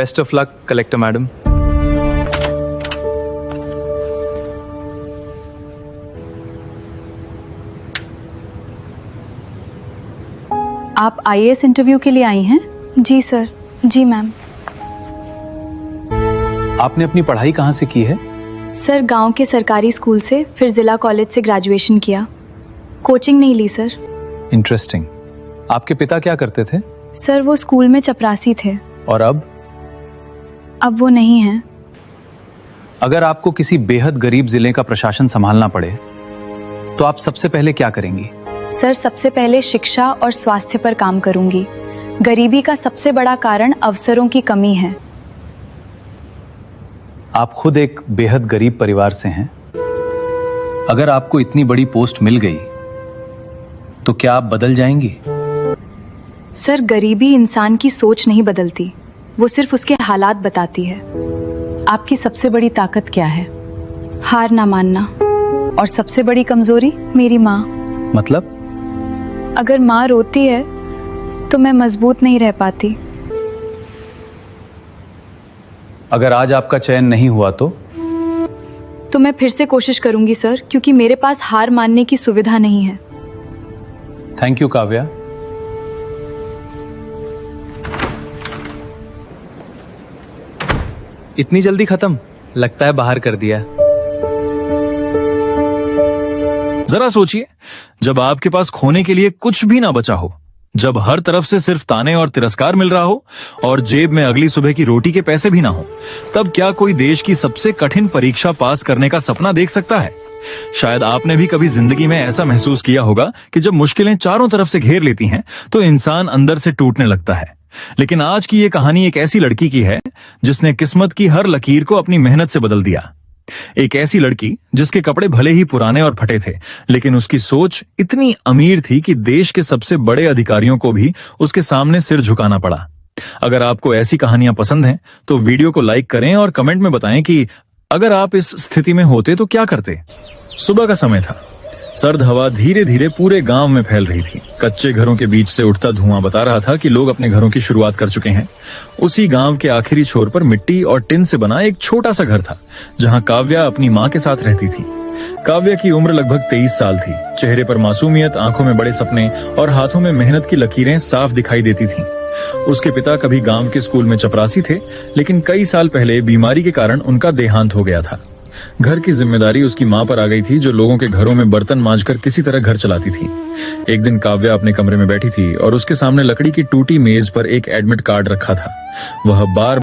Best of luck collector madam. आप IAS interview के लिए आई हैं? जी सर। जी मैम। आपने अपनी पढ़ाई कहाँ से की है? सर गांव के सरकारी स्कूल से, फिर जिला कॉलेज से ग्रेजुएशन किया। कोचिंग नहीं ली सर। इंटरेस्टिंग। आपके पिता क्या करते थे? सर वो स्कूल में चपरासी थे। और अब वो नहीं हैं। अगर आपको किसी बेहद गरीब जिले का प्रशासन संभालना पड़े तो आप सबसे पहले क्या करेंगी? सर सबसे पहले शिक्षा और स्वास्थ्य पर काम करूंगी। गरीबी का सबसे बड़ा कारण अवसरों की कमी है। आप खुद एक बेहद गरीब परिवार से हैं। अगर आपको इतनी बड़ी पोस्ट मिल गई तो क्या आप बदल जाएंगी? सर गरीबी इंसान की सोच नहीं बदलती, वो सिर्फ उसके हालात बताती है। आपकी सबसे बड़ी ताकत क्या है? हार ना मानना। और सबसे बड़ी कमजोरी? मेरी माँ। मतलब? अगर माँ रोती है तो मैं मजबूत नहीं रह पाती। अगर आज आपका चयन नहीं हुआ तो मैं फिर से कोशिश करूंगी सर, क्योंकि मेरे पास हार मानने की सुविधा नहीं है। Thank you Kavya. इतनी जल्दी खत्म? लगता है बाहर कर दिया। जरा सोचिए, जब आपके पास खोने के लिए कुछ भी ना बचा हो, जब हर तरफ से सिर्फ ताने और तिरस्कार मिल रहा हो और जेब में अगली सुबह की रोटी के पैसे भी ना हो, तब क्या कोई देश की सबसे कठिन परीक्षा पास करने का सपना देख सकता है? शायद आपने भी कभी जिंदगी में ऐसा महसूस किया होगा कि जब मुश्किलें चारों तरफ से घेर लेती हैं तो इंसान अंदर से टूटने लगता है। लेकिन आज की ये कहानी एक ऐसी लड़की की है जिसने किस्मत की हर लकीर को अपनी मेहनत से बदल दिया। एक ऐसी लड़की जिसके कपड़े भले ही पुराने और फटे थे, लेकिन उसकी सोच इतनी अमीर थी कि देश के सबसे बड़े अधिकारियों को भी उसके सामने सिर झुकाना पड़ा। अगर आपको ऐसी कहानियां पसंद हैं तो वीडियो को लाइक करें और कमेंट में बताएं कि अगर आप इस स्थिति में होते तो क्या करते। सुबह का समय था। सर्द हवा धीरे धीरे पूरे गांव में फैल रही थी। कच्चे घरों के बीच से उठता धुआं बता रहा था कि लोग अपने घरों की शुरुआत कर चुके हैं। उसी गांव के आखिरी छोर पर मिट्टी और टिन से बना एक छोटा सा घर था, जहां काव्या अपनी माँ के साथ रहती थी। काव्या की उम्र लगभग 23 साल थी। चेहरे पर मासूमियत, आंखों में बड़े सपने और हाथों में मेहनत की लकीरें साफ दिखाई देती थीं। उसके पिता कभी गांव के स्कूल में चपरासी थे, लेकिन कई साल पहले बीमारी के कारण उनका देहांत हो गया था। घर की जिम्मेदारी उसकी माँ पर आ गई थी, जो लोगों के घरों में बर्तन मांजकर किसी तरह घर चलाती थी। एक दिन काव्या अपने कमरे में बैठी थी और उसके सामने लकड़ी की टूटी मेज पर एक एडमिट कार्ड रखा था। वह बार